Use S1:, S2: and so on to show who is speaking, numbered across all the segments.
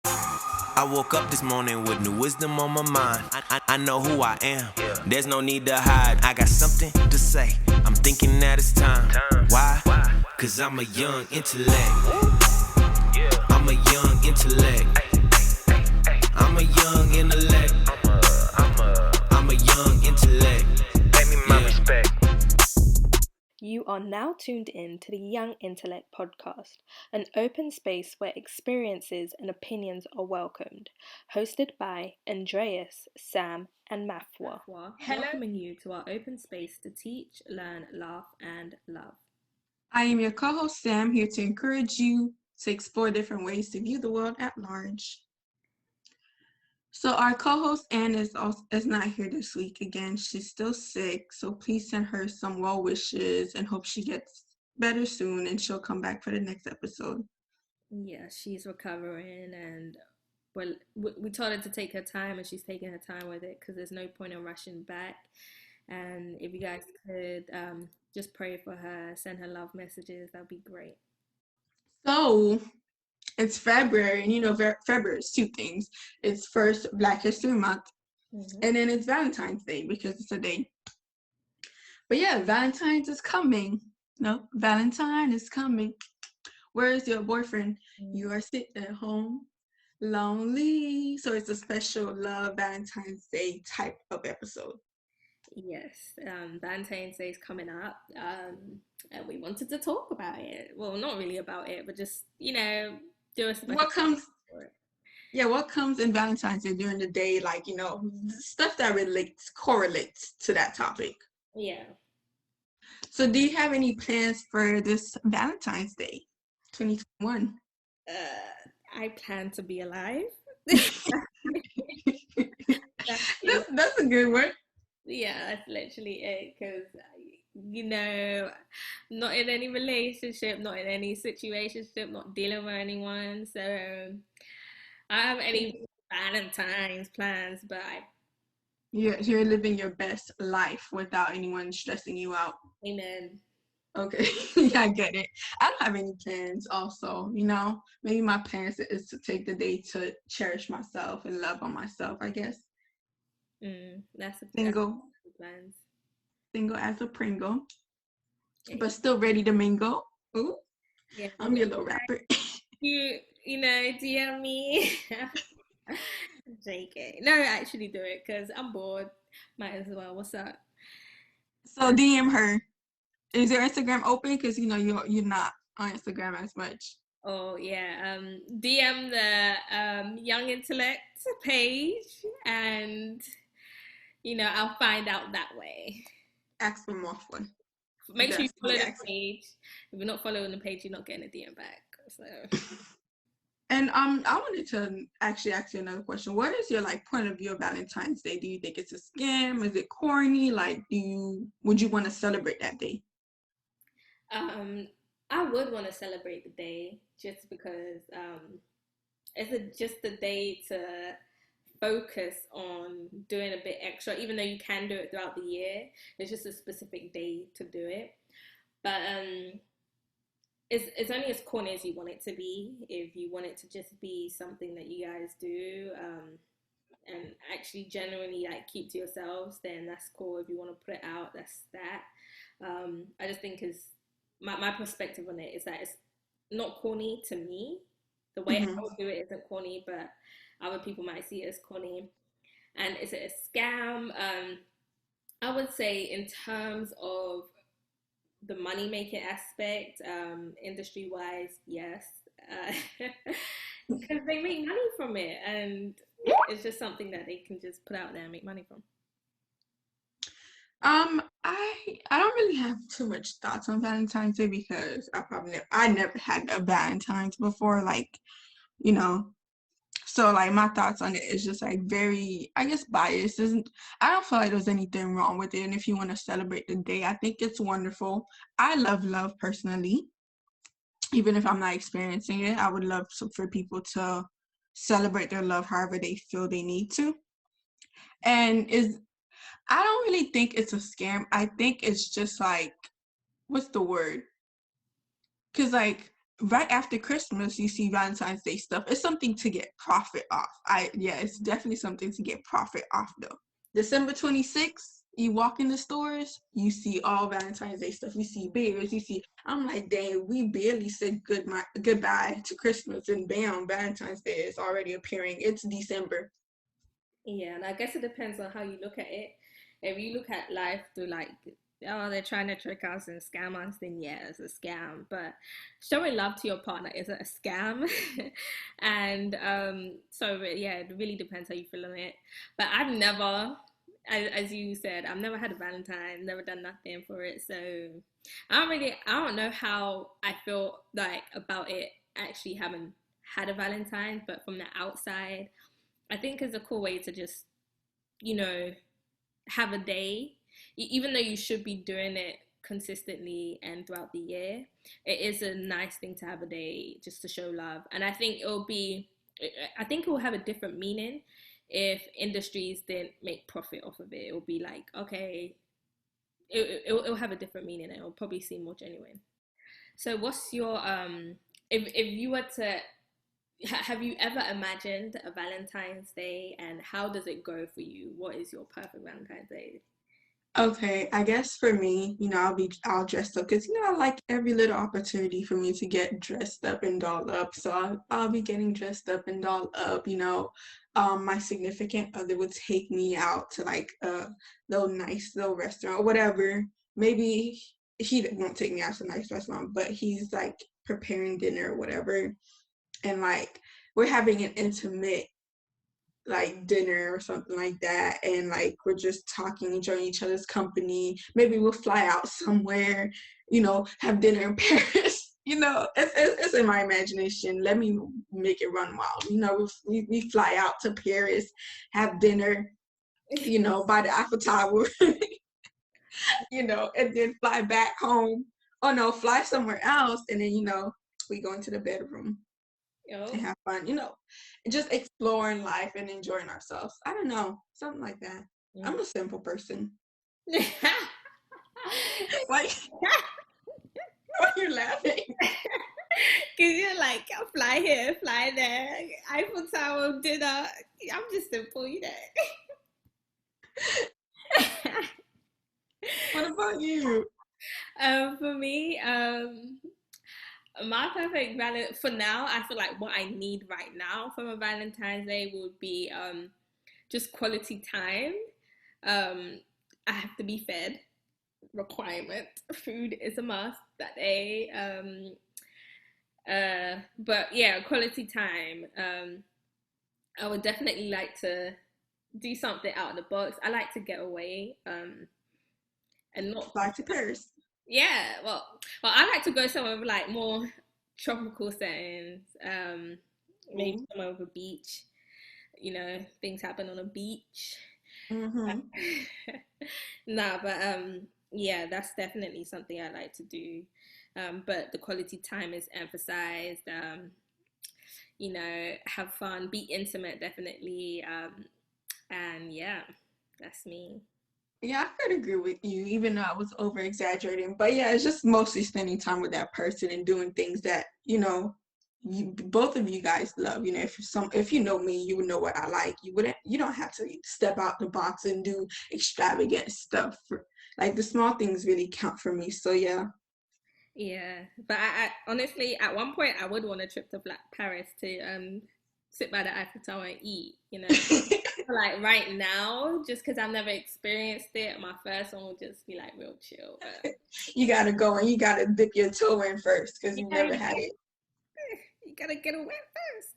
S1: I woke up this morning with new wisdom on my mind. I know who I am. There's no need to hide. I got something to say. I'm thinking that it's time. Why? Cause I'm a young intellect. I'm a young intellect. I'm a young intellect. I'm a young intellect. Pay me my respect.
S2: You are now tuned in to the Young Intellect podcast, an open space where experiences and opinions are welcomed, hosted by Andreas, Sam, and Mafwa. Welcoming you to our open space to teach, learn, laugh, and love.
S3: I am your co-host Sam, here to encourage you to explore different ways to view the world at large. So our co-host Anne is not here this week again. She's still sick, so please send her some well wishes and hope she gets better soon and she'll come back for the next episode.
S2: Yeah, she's recovering, and well, we told her to take her time, and she's taking her time with it because there's no point in rushing back. And if you guys could just pray for her, send her love messages, that'd be great.
S3: So it's February, and February is two things. It's first Black History Month, and then it's Valentine's Day because it's a day. But yeah, Valentine's is coming. No, Valentine is coming. Where is your boyfriend? You are sitting at home, lonely. So it's a special love Valentine's Day type of episode.
S2: Yes, Valentine's Day is coming up, and we wanted to talk about it. Well, not really about it, but just do a special
S3: What comes?
S2: for it.
S3: Yeah, what comes in Valentine's Day during the day? Like stuff that correlates to that topic.
S2: Yeah.
S3: So, do you have any plans for this Valentine's Day, 2021?
S2: I plan to be alive.
S3: That's a good one.
S2: Yeah, that's literally it. Because not in any relationship, not in any situationship, not dealing with anyone. So I don't have any Valentine's plans, but
S3: You're living your best life without anyone stressing you out.
S2: amen.
S3: Okay, yeah, I get it. I don't have any plans also, maybe my plans is to take the day to cherish myself and love on myself, I guess.
S2: That's
S3: Single
S2: plans.
S3: Single as a Pringle, but still ready to mingle. Ooh,
S2: yeah,
S3: I'm your little rapper.
S2: DM me. JK. No, actually do it because I'm bored. Might as well. What's up?
S3: So DM her. Is your Instagram open? Because you're not on Instagram as much.
S2: Oh yeah. DM the Young Intellect page, and I'll find out that way.
S3: Ask for more fun.
S2: Make sure you follow the page. If you're not following the page, you're not getting a DM back. So.
S3: And I wanted to actually ask you another question. What is your point of view of Valentine's Day? Do you think it's a scam? Is it corny? Would you want to celebrate that day?
S2: I would want to celebrate the day just because it's just a day to focus on doing a bit extra, even though you can do it throughout the year. It's just a specific day to do it. But it's only as corny as you want it to be. If you want it to just be something that you guys do and actually genuinely keep to yourselves, then that's cool. If you want to put it out, that's that. I just think my perspective on it is that it's not corny to me. The way I would do it isn't corny, but other people might see it as corny. And is it a scam? I would say in terms of the money making aspect, industry wise, yes, because they make money from it, and it's just something that they can just put out there and make money from.
S3: I don't really have too much thoughts on Valentine's Day because I never had a Valentine's before, so my thoughts on it is just very, I guess, biased. I don't feel like there's anything wrong with it, and if you want to celebrate the day, I think it's wonderful. I love love personally. Even if I'm not experiencing it, I would love for people to celebrate their love however they feel they need to. And I don't really think it's a scam. I think it's just what's the word? Because right after Christmas, you see Valentine's Day stuff. It's something to get profit off. Yeah, it's definitely something to get profit off though. December 26th, you walk in the stores, you see all Valentine's Day stuff. You see beers, you see. I'm like, dang, we barely said goodbye to Christmas, and bam, Valentine's Day is already appearing. It's December.
S2: Yeah, and I guess it depends on how you look at it. If you look at life through like, oh, they're trying to trick us and scam us, then yeah, it's a scam. But showing love to your partner isn't a scam. And so yeah, it really depends how you feel on it. But I've never, as you said, I've never had a Valentine, never done nothing for it. So I don't know how I feel like about it actually having had a Valentine, but from the outside, I think it's a cool way to just, you know, have a day, even though you should be doing it consistently and throughout the year. It is a nice thing to have a day just to show love, and I think it will have a different meaning if industries didn't make profit off of it. It will be like, okay, it'll have a different meaning, and it'll probably seem more genuine. So, what's your if you were to have you ever imagined a Valentine's Day, and how does it go for you? What is your perfect Valentine's Day?
S3: Okay, I guess for me, I'll be all dressed up because I like every little opportunity for me to get dressed up and dolled up. So I'll be getting dressed up and dolled up. My significant other would take me out to like a little nice little restaurant or whatever. Maybe he won't take me out to a nice restaurant, but he's like preparing dinner or whatever, and like we're having an intimate like dinner or something like that, and like we're just talking, enjoying each other's company. Maybe we'll fly out somewhere, have dinner in Paris. It's in my imagination. Let me make it run wild. We fly out to Paris, have dinner, by the Eiffel Tower, and then fly back home. Oh no, fly somewhere else, and then we go into the bedroom and
S2: Oh.
S3: have fun, and just exploring life and enjoying ourselves. I don't know, something like that. I'm a simple person. Like, why are you laughing?
S2: Because you're like, fly here, fly there, Eiffel Tower, dinner. I'm just simple, you know.
S3: What about you?
S2: For me, my perfect for now, I feel like what I need right now from a Valentine's Day would be just quality time. I have to be fed. Requirement. Food is a must that day. But yeah, quality time. I would definitely like to do something out of the box. I like to get away. And not
S3: Fly to Paris.
S2: yeah. Well, I like to go somewhere with like more tropical settings. Maybe somewhere with a beach. Things happen on a beach.
S3: Mm-hmm.
S2: Nah, but yeah, that's definitely something I like to do. But the quality time is emphasized. Have fun, be intimate, definitely. And yeah, that's me.
S3: Yeah, I could agree with you, even though I was over exaggerating. But yeah, it's just mostly spending time with that person and doing things that, both of you guys love. If you know me, you would know what I like. You don't have to step out the box and do extravagant stuff. Like the small things really count for me. So yeah.
S2: Yeah, but I honestly, at one point, I would want a trip to Paris to sit by the Eiffel Tower and eat. Like right now, just because I've never experienced it, my first one would just be like real chill. But
S3: You gotta go and you gotta dip your toe in first because you
S2: yeah,
S3: never had it.
S2: you gotta get away first.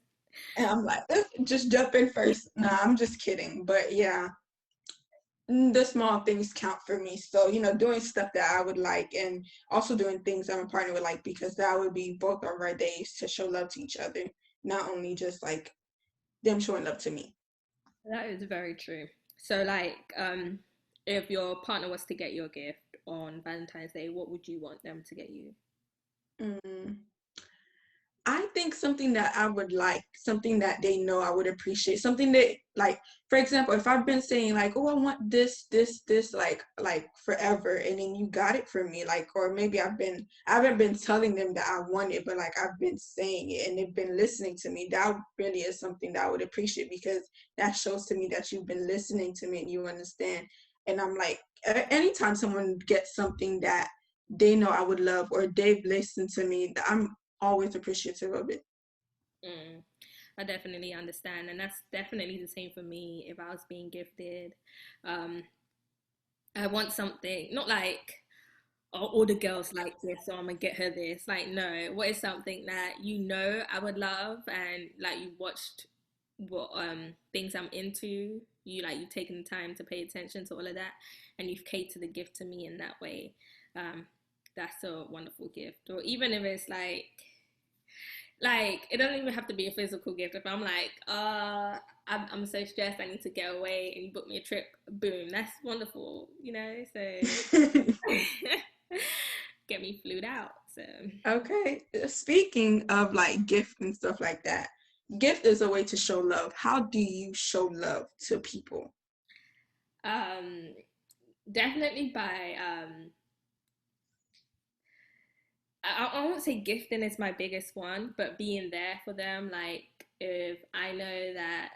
S3: And I'm like, just jump in first. Nah, I'm just kidding. But yeah, the small things count for me. So, doing stuff that I would like and also doing things that my partner would like, because that would be both of our days to show love to each other, not only just like them showing love to me.
S2: That is very true. So, like, if your partner was to get you a gift on Valentine's Day, what would you want them to get you?
S3: Mm. I think something that I would like, something that they know I would appreciate, something that, like, for example, if I've been saying like, oh, I want this, like forever, and then you got it for me, like, or maybe I haven't been telling them that I want it, but like I've been saying it and they've been listening to me. That really is something that I would appreciate, because that shows to me that you've been listening to me and you understand. And I'm like, anytime someone gets something that they know I would love, or they've listened to me, I'm always appreciative of it.
S2: Mm, I definitely understand, and that's definitely the same for me. If I was being gifted, um, I want something, not like, oh, all the girls like this, so I'm gonna get her this. Like, no, what is something that you know I would love, and like you watched what things I'm into. You like you've taken the time to pay attention to all of that, and you've catered the gift to me in that way. Um, that's a wonderful gift. Or even if it's like it doesn't even have to be a physical gift. If I'm like, I'm so stressed, I need to get away, and you book me a trip, boom, that's wonderful, you know. So get me flued out. So
S3: Okay. Speaking of like gift and stuff like that, gift is a way to show love. How do you show love to people?
S2: um, definitely by I won't say gifting is my biggest one, but being there for them. Like if I know that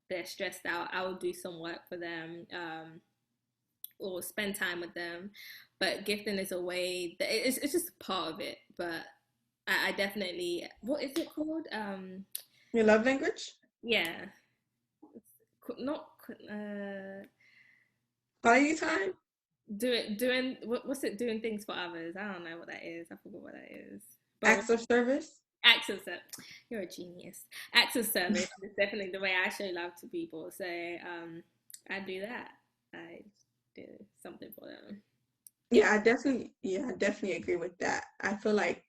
S2: they're stressed out, I will do some work for them. Or spend time with them. But gifting is a way that it's just a part of it. But I definitely, what is it called?
S3: Your love language?
S2: Yeah, not
S3: Quality time?
S2: doing what's it, doing things for others. I don't know what that is. I forgot what that is. But
S3: Acts of service?
S2: acts of service, you're a genius. Acts of service is definitely the way I show love to people. So I do that. I do something for them.
S3: I definitely agree with that. I feel like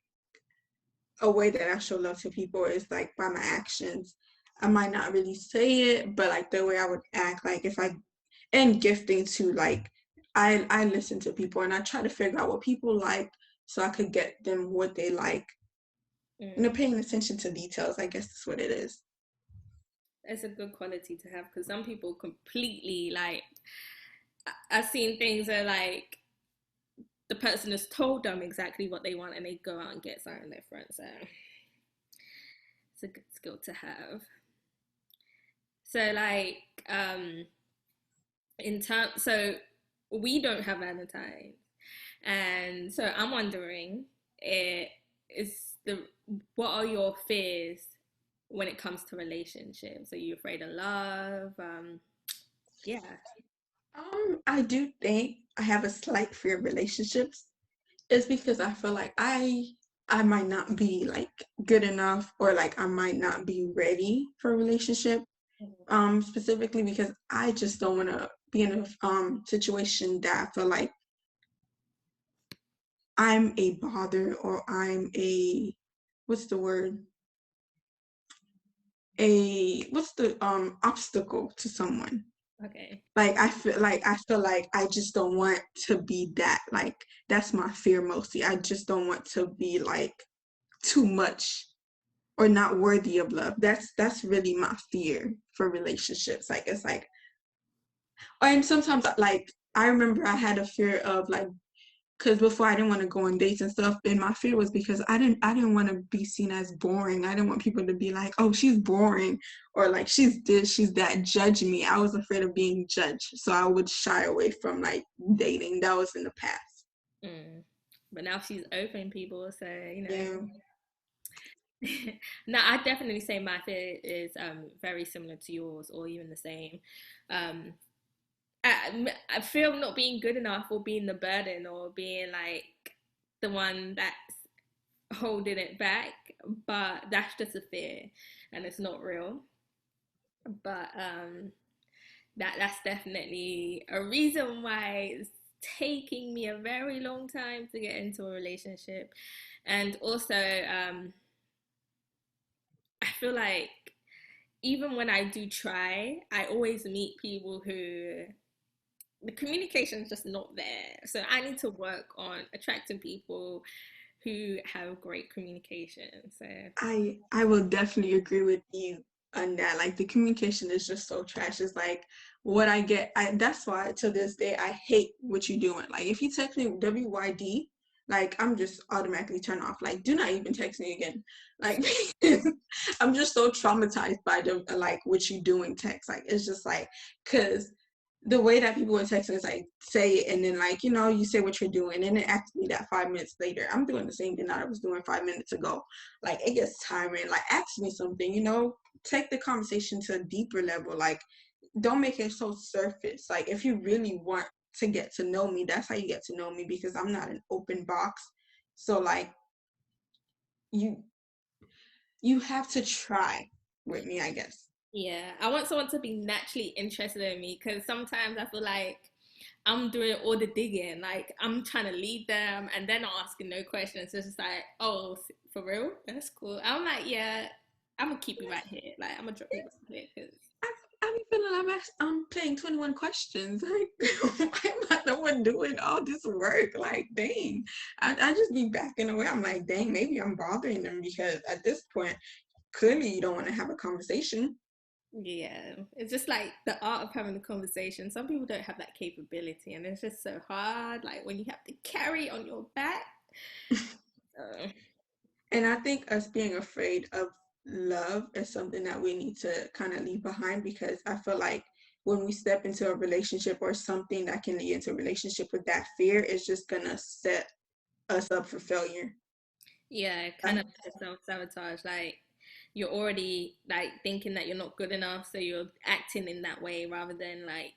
S3: a way that I show love to people is like by my actions. I might not really say it, but like the way I would act, like if I, and gifting too, like I listen to people and I try to figure out what people like so I could get them what they like. You know,
S2: Mm.
S3: paying attention to details, I guess that's what it is.
S2: It's a good quality to have, because some people completely like, I've seen things where like the person has told them exactly what they want and they go out and get something different. So it's a good skill to have. So like in terms, so we don't have Valentines, and so I'm wondering, it is the what are your fears when it comes to relationships? Are you afraid of love? Yeah.
S3: I do think I have a slight fear of relationships. It's because I feel like I might not be like good enough, or like I might not be ready for a relationship. Specifically because I just don't want to be in a situation that I feel like I'm a bother, or I'm a, what's the word, a, what's the obstacle to someone.
S2: Okay.
S3: Like I feel like I just don't want to be that. Like that's my fear mostly. I just don't want to be like too much or not worthy of love. That's really my fear for relationships. Like it's like, and sometimes like I remember I had a fear of like, because before I didn't want to go on dates and stuff, and my fear was because I didn't want to be seen as boring. I didn't want people to be like, oh, she's boring, or like she's this, she's that, judge me. I was afraid of being judged, so I would shy away from like dating. That was in the past.
S2: Mm. But now she's open, people, so you know.
S3: Yeah.
S2: No, I definitely say my fear is very similar to yours, or even the same. Um, I feel not being good enough, or being the burden, or being like the one that's holding it back. But that's just a fear, and it's not real. But that's definitely a reason why it's taking me a very long time to get into a relationship. And also, I feel like even when I do try, I always meet people who the communication is just not there. So I need to work on attracting people who have great communication. So
S3: I will definitely agree with you on that. Like the communication is just so trash. It's like what I get. That's why to this day I hate what you're doing. Like if you text me WYD, like I'm just automatically turn off. Like do not even text me again. Like I'm just so traumatized by the like what you doing text. Like it's just like because the way that people are texting is like say it and then like you say what you're doing and then ask me that 5 minutes later. I'm doing the same thing that I was doing 5 minutes ago. Like it gets tiring. Like ask me something, take the conversation to a deeper level. Like don't make it so surface. Like if you really want to get to know me, that's how you get to know me, because I'm not an open box. So like you you have to try with me, I guess.
S2: yeah, I want someone to be naturally interested in me, because sometimes I feel like I'm doing all the digging. Like I'm trying to lead them and they're not asking no questions. It's just like, oh, for real? That's cool. I'm like, yeah, I'm gonna keep you right here. Like I'm gonna drop you right here because
S3: I be feeling I'm playing 21 questions. Like, why am I the one doing all this work? Like, dang. I just be backing away. I'm like, dang, maybe I'm bothering them, because at this point, clearly you don't want to have a conversation.
S2: yeah, it's just like the art of having a conversation. Some people don't have that capability, and it's just so hard. Like when you have to carry on your back. Uh,
S3: And I think us being afraid of love is something that we need to kind of leave behind, because I feel like when we step into a relationship or something that can lead into a relationship with that fear, is just gonna set us up for failure.
S2: yeah, kind of self sabotage. Like you're already like thinking that you're not good enough, so you're acting in that way rather than like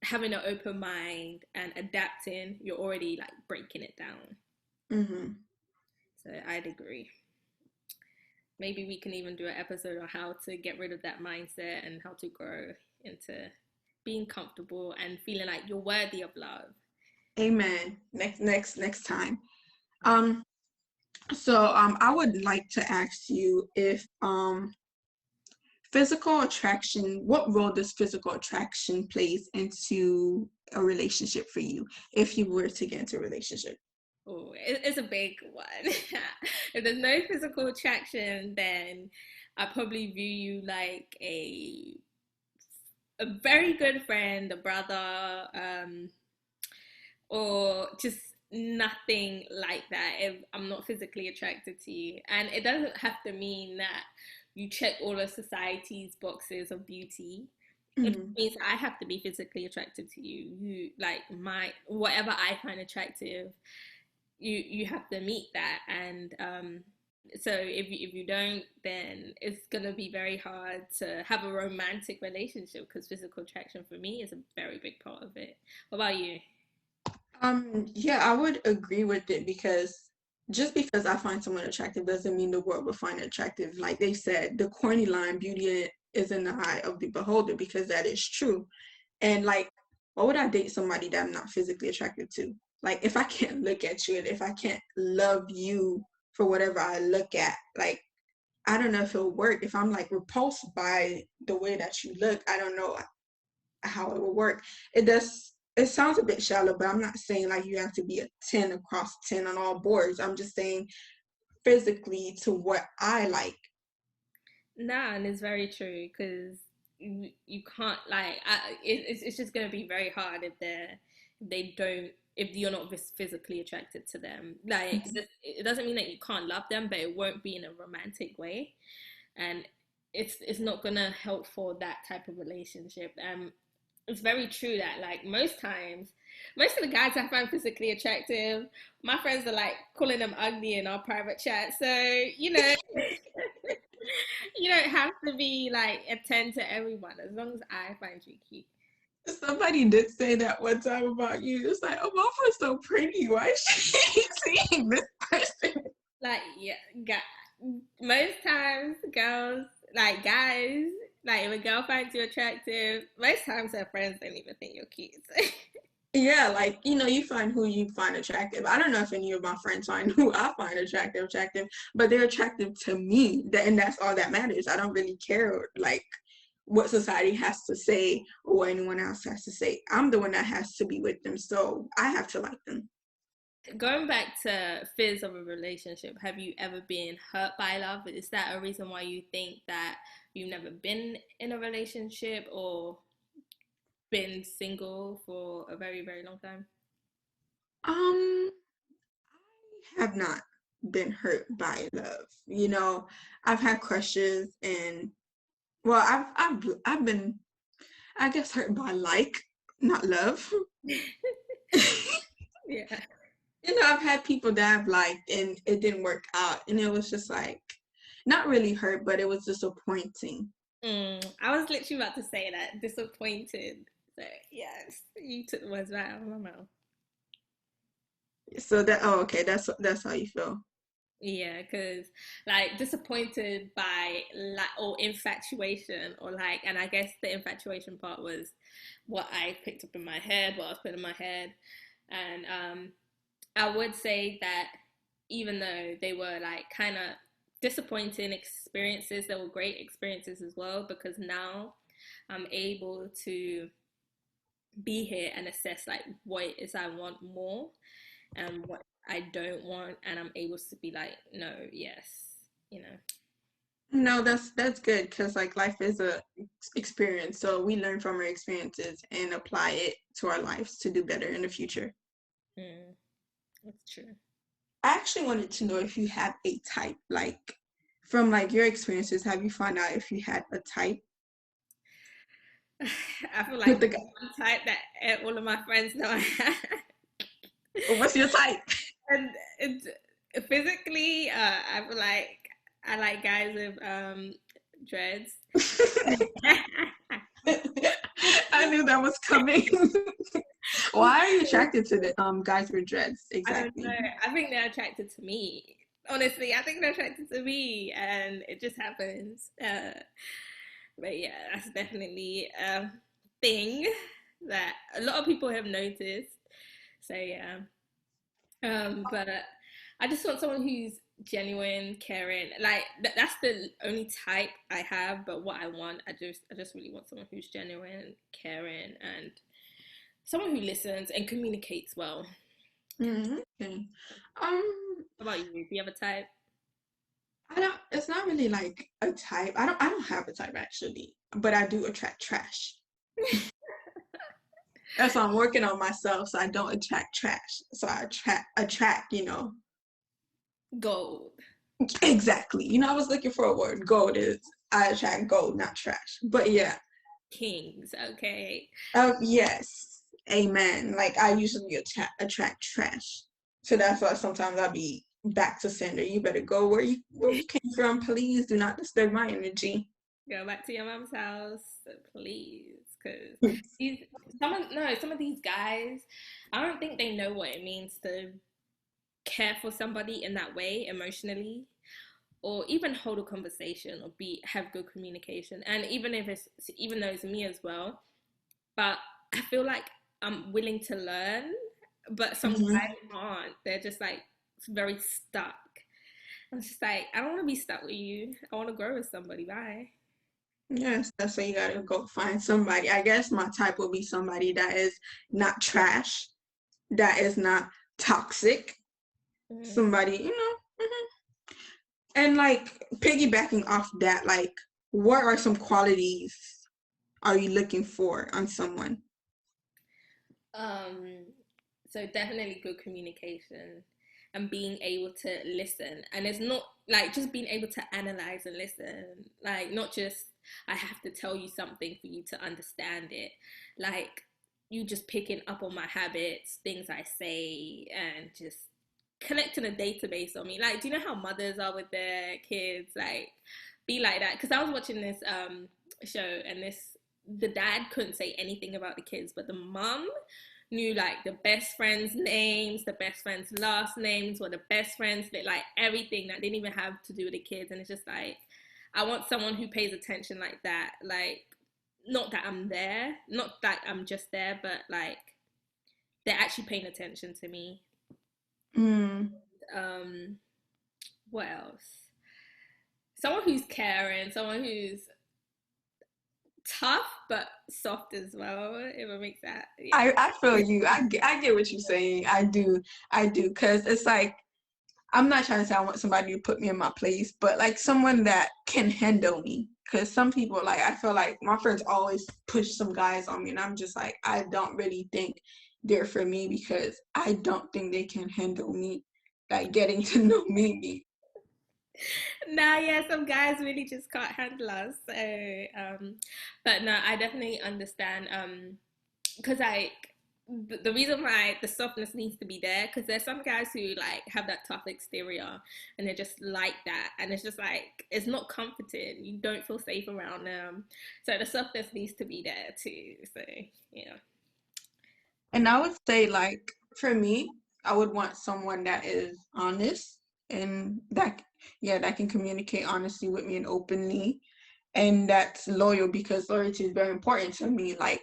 S2: having an open mind and adapting. You're already like breaking it down.
S3: Hmm.
S2: So I'd agree. Maybe we can even do an episode on how to get rid of that mindset and how to grow into being comfortable and feeling like you're worthy of love.
S3: Amen. Next time. Um, so I would like to ask you if physical attraction, what role does physical attraction plays into a relationship for you, if you were to get into a relationship?
S2: Oh, it's a big one. If there's no physical attraction, then I probably view you like a very good friend, a brother, or just nothing like that if I'm not physically attracted to you. And it doesn't have to mean that you check all of society's boxes of beauty. It
S3: Mm-hmm.
S2: means I have to be physically attracted to you. You like my whatever I find attractive, you have to meet that. And so if you don't, then it's gonna be very hard to have a romantic relationship, because physical attraction for me is a very big part of it. What about you?
S3: Yeah, I would agree with it, because just because I find someone attractive doesn't mean the world will find it attractive. Like they said, the corny line, beauty is in the eye of the beholder, because that is true. And like, why would I date somebody that I'm not physically attracted to? Like, if I can't look at you and if I can't love you for whatever I look at, like, I don't know if it'll work. If I'm like repulsed by the way that you look, I don't know how it will work. It sounds a bit shallow, but I'm not saying like you have to be a 10 across 10 on all boards. I'm just saying physically to what I like.
S2: Nah, and it's very true, because you can't like it's just gonna be very hard if they don't, if you're not physically attracted to them. Like it doesn't mean that you can't love them, but it won't be in a romantic way, and it's not gonna help for that type of relationship. It's very true that like most times, most of the guys I find physically attractive, my friends are like calling them ugly in our private chat. So you don't have to be like a 10 to everyone, as long as I find you cute.
S3: Somebody did say that one time about you. It's like, oh, Mofa's so pretty. Why is she seeing this person?
S2: Like, yeah, most times girls, like guys, like if a girl finds you attractive, most times her friends don't even think you're cute.
S3: Yeah, like, you find who you find attractive. I don't know if any of my friends find who I find attractive, but they're attractive to me. And that's all that matters. I don't really care, like, what society has to say or what anyone else has to say. I'm the one that has to be with them, so I have to like them.
S2: Going back to fears of a relationship, have you ever been hurt by love? Is that a reason why you think that you've never been in a relationship or been single for a very, very long time?
S3: Um, I have not been hurt by love. I've had crushes and well, I've been, I guess, hurt by not love.
S2: Yeah.
S3: I've had people that I've liked and it didn't work out, and it was just like not really hurt, but it was disappointing.
S2: I was literally about to say that. Disappointed. So yes, you took the words right out of my mouth.
S3: So okay, that's how you feel.
S2: Yeah, because like disappointed by like or infatuation or like, and I guess the infatuation part was what I picked up in my head, what I was putting in my head, and I would say that even though they were like kind of disappointing experiences, they were great experiences as well because now I'm able to be here and assess like what it is I want more and what I don't want, and I'm able to be like, no, yes, you know.
S3: No, that's good because like life is a experience, so we learn from our experiences and apply it to our lives to do better in the future.
S2: Mm, that's true.
S3: I actually wanted to know if you have a type, like from like your experiences, have you found out if you had a type
S2: I feel like
S3: with the
S2: there's
S3: guy?
S2: one type that all of my friends know I have.
S3: What's your type?
S2: And it's physically, I feel like I like guys with dreads.
S3: I knew that was coming. Why are you attracted to the guys with dreads
S2: I don't know.
S3: exactly?
S2: I think they're attracted to me. Honestly, I think they're attracted to me, and it just happens. But yeah, that's definitely a thing that a lot of people have noticed. So yeah, but I just want someone who's genuine, caring. Like that's the only type I have. But what I want, I just really want someone who's genuine, caring, and someone who listens and communicates well.
S3: Okay. Um,
S2: How about you? Do you have a type?
S3: I don't. It's not really like a type. I don't have a type actually, but I do attract trash. That's why I'm working on myself, so I don't attract trash. So I attract.
S2: Gold.
S3: Exactly. I was looking for a word. Gold is I attract gold, not trash. But yeah.
S2: Kings, okay.
S3: Yes. Amen. Like I usually attract trash. So that's why sometimes I'll be back to sender. You better go where you came from. Please do not disturb my energy.
S2: Go back to your mom's house, please, because these some of these guys, I don't think they know what it means to care for somebody in that way emotionally, or even hold a conversation or be have good communication. And even though it's me as well, but I feel like I'm willing to learn, but some
S3: Mhm.
S2: guys aren't. They're just like very stuck. I'm just like, I don't want to be stuck with you. I want to grow with somebody. Bye.
S3: Yes, that's why you gotta go find somebody. I guess my type will be somebody that is not trash, that is not toxic.
S2: Mm.
S3: Somebody. Mhm. And like piggybacking off that, like what are some qualities are you looking for on someone?
S2: Um, so definitely good communication and being able to listen. And it's not like just being able to analyze and listen. Like not just I have to tell you something for you to understand it. Like you just picking up on my habits, things I say, and just collecting a database on me. Like, do you know how mothers are with their kids? Like, be like that. Because I was watching this show, and the dad couldn't say anything about the kids, but the mom knew like the best friends' names, the best friends' last names, or the best friends that like everything that didn't even have to do with the kids. And it's just like I want someone who pays attention like that. Like not that I'm there, not that I'm just there, but like they're actually paying attention to me.
S3: Mm.
S2: Um, what else? Someone who's caring, someone who's tough but soft as well, if it makes that. Yeah.
S3: I feel you. I get what you're saying. I do, because it's like, I'm not trying to say I want somebody to put me in my place, but like someone that can handle me. Because some people, like, I feel like my friends always push some guys on me, and I'm just like, I don't really think they're for me because I don't think they can handle me, like getting to know me.
S2: Nah, yeah, some guys really just can't handle us. So, but no, I definitely understand. Because the reason why the softness needs to be there, because there's some guys who like have that tough exterior and they're just like that, and it's just like it's not comforting. You don't feel safe around them, so the softness needs to be there too. So yeah.
S3: And I would say, like, for me, I would want someone that is honest and that can communicate honestly with me and openly, and that's loyal, because loyalty is very important to me. Like,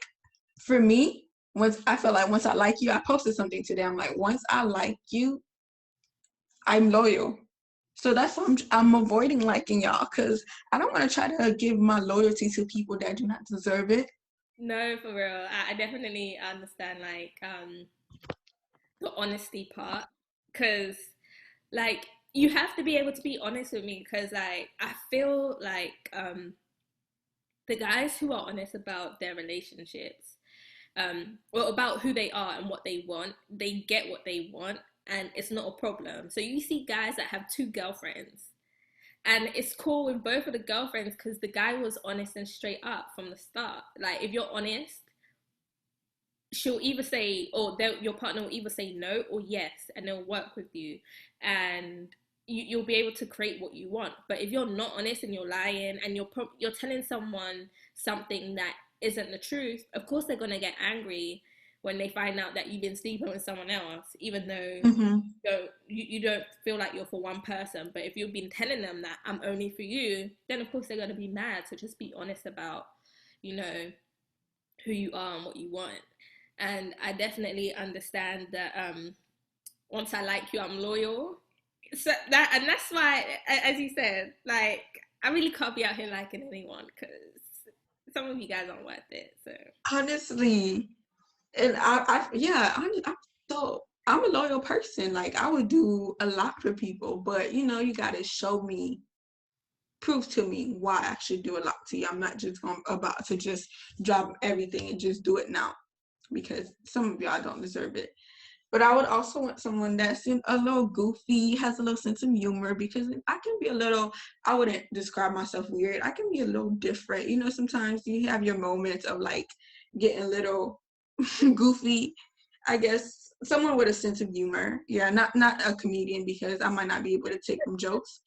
S3: for me, once I like you, I posted something today. I'm like, once I like you, I'm loyal. So that's why I'm avoiding liking y'all, because I don't want to try to give my loyalty to people that do not deserve it.
S2: No, for real. I definitely understand like the honesty part, because like you have to be able to be honest with me, because like I feel like the guys who are honest about their relationships, or about who they are and what they want, they get what they want, and it's not a problem. So you see guys that have two girlfriends, and it's cool with both of the girlfriends because the guy was honest and straight up from the start. Like if you're honest, she'll either say, or your partner will either say no or yes, and they'll work with you, and you'll be able to create what you want. But if you're not honest and you're lying and you're telling someone something that isn't the truth, of course they're gonna get angry when they find out that you've been sleeping with someone else, even though
S3: Mm-hmm.
S2: you don't feel like you're for one person. But if you've been telling them that I'm only for you, then of course they're gonna be mad. So just be honest about, you know, who you are and what you want. And I definitely understand that once I like you, I'm loyal. So that's why, as you said, like I really can't be out here liking anyone because some of you guys aren't worth it. So
S3: Honestly, and I'm a loyal person. Like, I would do a lot for people, but you gotta show me, prove to me why I should do a lot to you. I'm not just about to just drop everything and just do it now, because some of y'all don't deserve it. But I would also want someone that's a little goofy, has a little sense of humor, because I can be I wouldn't describe myself weird. I can be a little different. Sometimes you have your moments of like getting a little goofy. I guess someone with a sense of humor. Yeah, not a comedian, because I might not be able to take them jokes.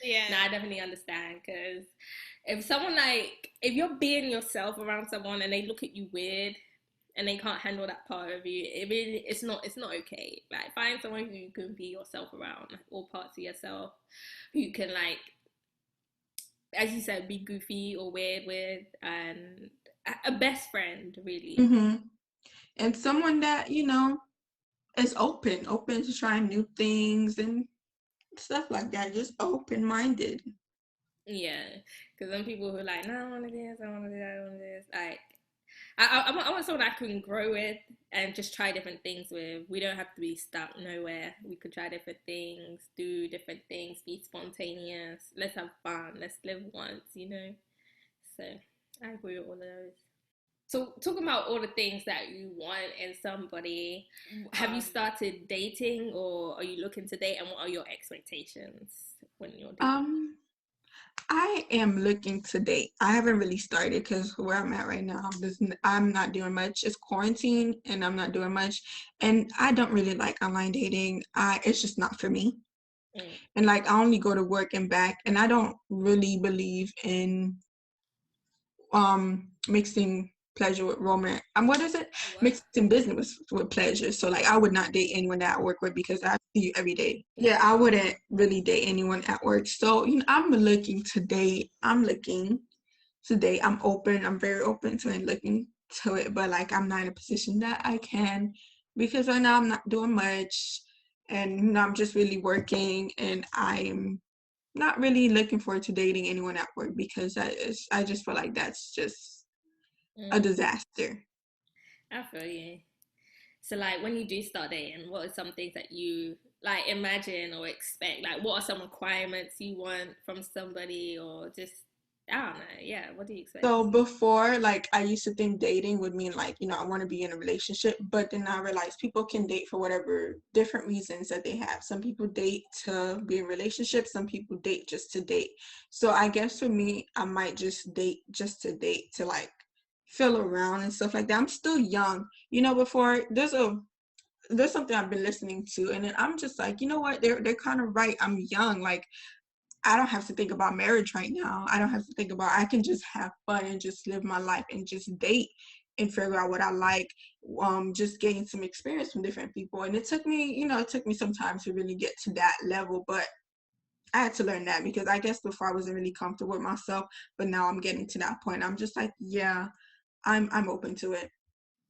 S2: yeah, no, I definitely understand, because if you're being yourself around someone and they look at you weird and they can't handle that part of you, it's not okay. Like find someone who you can be yourself around, like all parts of yourself, who you can like, as you said, be goofy or weird with, and a best friend really.
S3: Mm-hmm. And someone that is open to trying new things and stuff like that. Just open minded.
S2: Yeah, because some people who are like, no, I want to do this, I want to do that, I want to do this. Like, I want someone I can grow with and just try different things with. We don't have to be stuck nowhere. We could try different things, do different things, be spontaneous. Let's have fun. Let's live once, So I agree with all of those. So talking about all the things that you want in somebody, have you started dating, or are you looking to date, and what are your expectations when you're dating?
S3: I am looking to date. I haven't really started, because where I'm at right now, I'm not doing much. It's quarantine and I'm not doing much. And I don't really like online dating. It's just not for me. And like, I only go to work and back, and I don't really believe in mixing pleasure with romance. What is it?
S2: What?
S3: Mixing business with pleasure. So like, I would not date anyone that I work with, because I see you every day. Yeah, I wouldn't really date anyone at work. So I'm looking to date. I'm open. I'm very open to and looking to it. But like, I'm not in a position that I can, because right now I'm not doing much, and I'm just really working, and I'm not really looking forward to dating anyone at work because I just feel like that's just a disaster.
S2: I feel you. So, like, when you do start dating, what are some things that you like imagine or expect? Like, what are some requirements you want from somebody, or just I don't know. Yeah, what do you expect?
S3: So before, like, I used to think dating would mean like, I want to be in a relationship, but then I realized people can date for whatever different reasons that they have. Some people date to be in relationships, some people date just to date. So I guess for me, I might just date just to date, to like feel around and stuff like that. I'm still young. Before there's something I've been listening to, and then I'm just like, you know what? They're kind of right. I'm young. Like, I don't have to think about marriage right now. I don't have to think about, I can just have fun and just live my life and just date and figure out what I like, just gain some experience from different people. And it took me some time to really get to that level, but I had to learn that because I guess before I wasn't really comfortable with myself, but now I'm getting to that point. I'm just like, yeah, I'm open to it.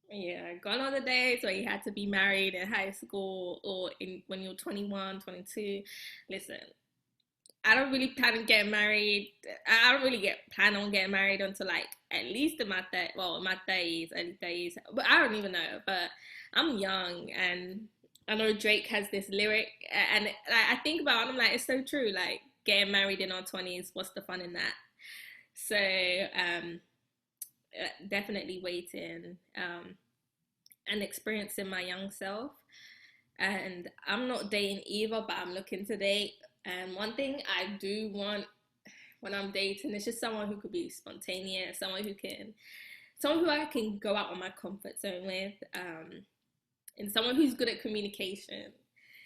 S2: Yeah, gone are the days where you had to be married in high school or when you're 21, 22. Listen, I don't really plan on getting married. I don't really plan on getting married until like at least in my 30s, early 30s. But I don't even know. But I'm young, and I know Drake has this lyric, and like, I think about it, and I'm like, it's so true. Like, getting married in our 20s, what's the fun in that? So definitely waiting and experiencing my young self. And I'm not dating either, but I'm looking to date. And one thing I do want when I'm dating is just someone who could be spontaneous, someone who I can go out on my comfort zone with, and someone who's good at communication.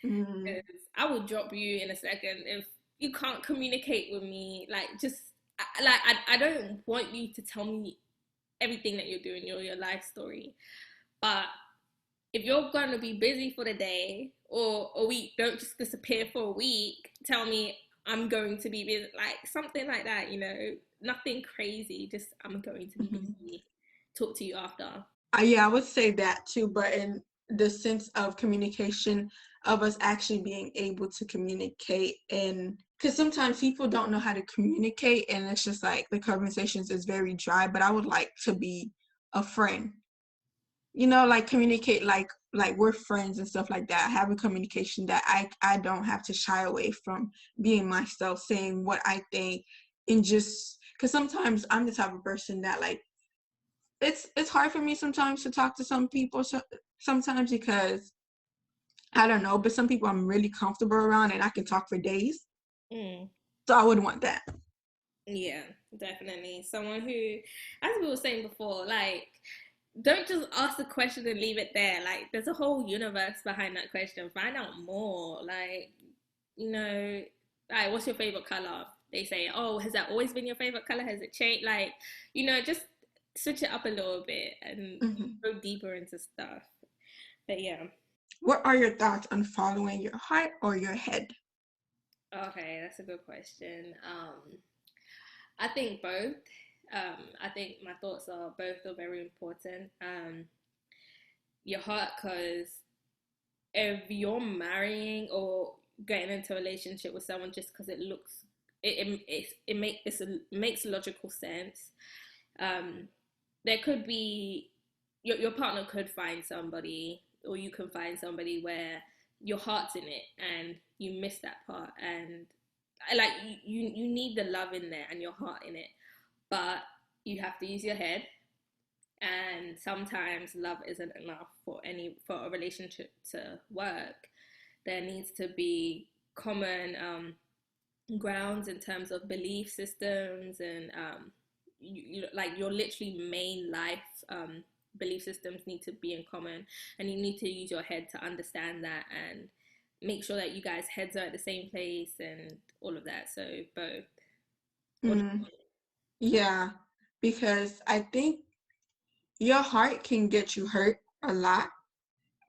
S3: Mm.
S2: Because I will drop you in a second if you can't communicate with me. Like, just I don't want you to tell me everything that you're doing, your life story, but if you're going to be busy for the day or a week, don't just disappear for a week. Tell me I'm going to be busy, like something like that, nothing crazy. Just I'm going to be busy. Talk to you after.
S3: Yeah, I would say that too, but in the sense of communication, of us actually being able to communicate, and because sometimes people don't know how to communicate, and it's just like the conversations is very dry. But I would like to be a friend, like communicate like we're friends and stuff like that. Have a communication that I don't have to shy away from being myself, saying what I think, and just because sometimes I'm the type of person that like it's hard for me sometimes to talk to some people sometimes because I don't know, but some people I'm really comfortable around and I can talk for days.
S2: Mm.
S3: So I would want that.
S2: Yeah, definitely. Someone who, as we were saying before, like, don't just ask the question and leave it there. Like, there's a whole universe behind that question. Find out more. Like, you know, like, what's your favorite color? They say, oh, has that always been your favorite color? Has it changed? Like, just switch it up a little bit and
S3: Hmm.
S2: go deeper into stuff. But yeah.
S3: What are your thoughts on following your heart or your head?
S2: Okay, that's a good question. I think both. I think my thoughts are both are very important. Your heart, because if you're marrying or getting into a relationship with someone just because it looks, it makes logical sense. Um, there could be your partner could find somebody, or you can find somebody where your heart's in it and you miss that part, and like you need the love in there and your heart in it, but you have to use your head, and sometimes love isn't enough for a relationship to work. There needs to be common grounds in terms of belief systems, and like your literally main life belief systems need to be in common, and you need to use your head to understand that and make sure that you guys heads are at the same place and all of that. So both. What do
S3: Mm, yeah, because I think your heart can get you hurt a lot.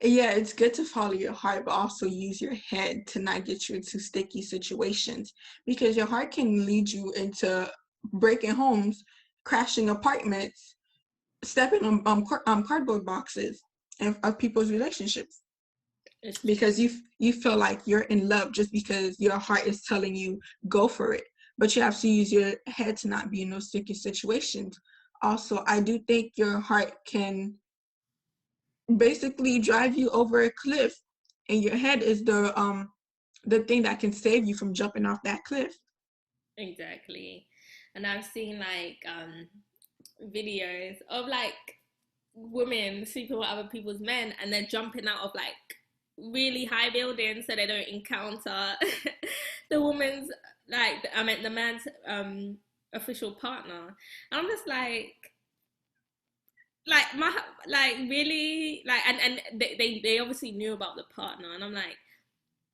S3: Yeah, it's good to follow your heart, but also use your head to not get you into sticky situations because your heart can lead you into breaking homes, crashing apartments, stepping on cardboard boxes of people's relationships.
S2: It's true.
S3: because you feel like you're in love just because your heart is telling you go for it. But you have to use your head to not be in those sticky situations. Also, I do think your heart can basically drive you over a cliff, and your head is the thing that can save you from jumping off that cliff.
S2: Exactly. And I've seen like videos of like women sleeping with other people's men and they're jumping out of like really high buildings so they don't encounter the woman's I meant the man's official partner. And I'm just like my like really like and they obviously knew about the partner and I'm like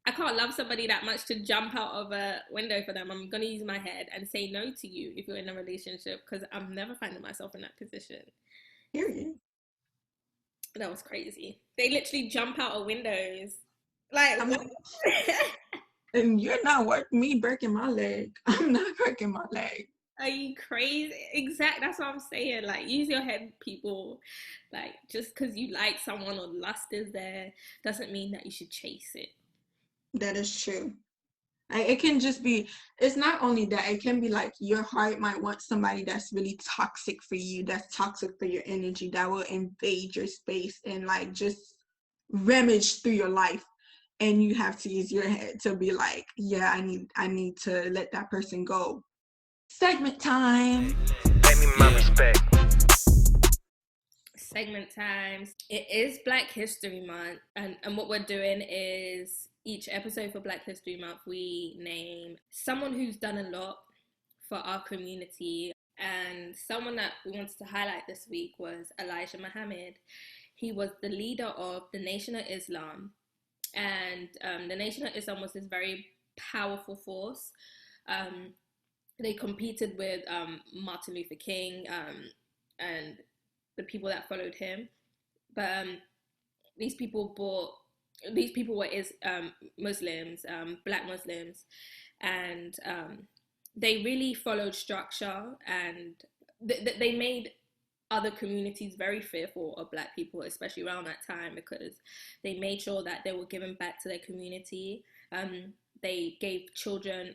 S2: I can't love somebody that much to jump out of a window for them. I'm gonna use my head and say no to you if you're in a relationship because I'm never finding myself in that position.
S3: Period.
S2: That was crazy. They literally jump out of windows. Like,
S3: I
S2: what?
S3: mean, and you're not worth me breaking my leg. I'm not breaking my leg.
S2: Are you crazy? Exact. That's what I'm saying. Like, use your head, people. Like, just because you like someone or lust is there doesn't mean that you should chase it.
S3: That is true. It can just be, it's not only that, it can be like your heart might want somebody that's really toxic for you, that's toxic for your energy, that will invade your space and like just rummage through your life. And you have to use your head to be like, yeah, I need to let that person go. Segment time.
S1: Pay me my respect.
S2: Segment times. It is Black History Month, and what we're doing is each episode for Black History Month, we name someone who's done a lot for our community. And someone that we wanted to highlight this week was Elijah Muhammad. He was the leader of the Nation of Islam. And the Nation of Islam was this very powerful force. They competed with Martin Luther King and the people that followed him. But these people were Muslims, Black Muslims, and they really followed structure, and they made other communities very fearful of Black people, especially around that time, because they made sure that they were giving back to their community. They gave children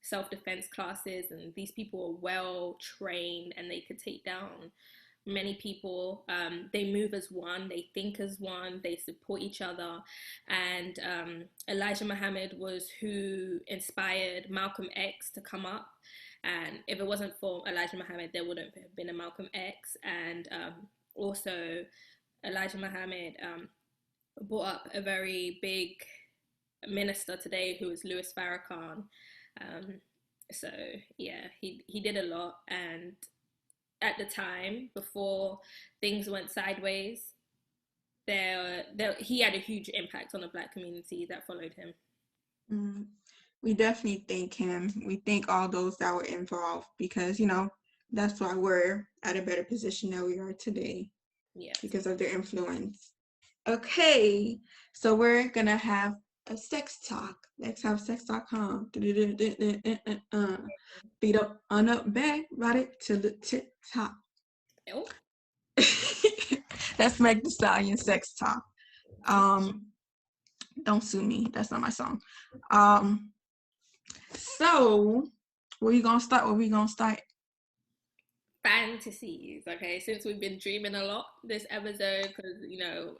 S2: self-defense classes, and these people were well trained and they could take down many people. They move as one, they think as one, they support each other. And Elijah Muhammad was who inspired Malcolm X to come up. And if it wasn't for Elijah Muhammad, there wouldn't have been a Malcolm X. And also, Elijah Muhammad brought up a very big minister today who is Louis Farrakhan. So yeah, he did a lot. And at the time, before things went sideways, he had a huge impact on the Black community that followed him.
S3: We definitely thank him. We thank all those that were involved because, that's why we're at a better position than we are today.
S2: Yeah.
S3: Because of their influence. Okay, so we're going to have a sex talk. Let's have sex talk, huh? Feet up, on up, back, right it to the tip top.
S2: Oh.
S3: That's Meg Thee Stallion sex talk. Don't sue me. That's not my song. So, where we gonna start?
S2: Fantasies. Okay, since we've been dreaming a lot this episode, because we don't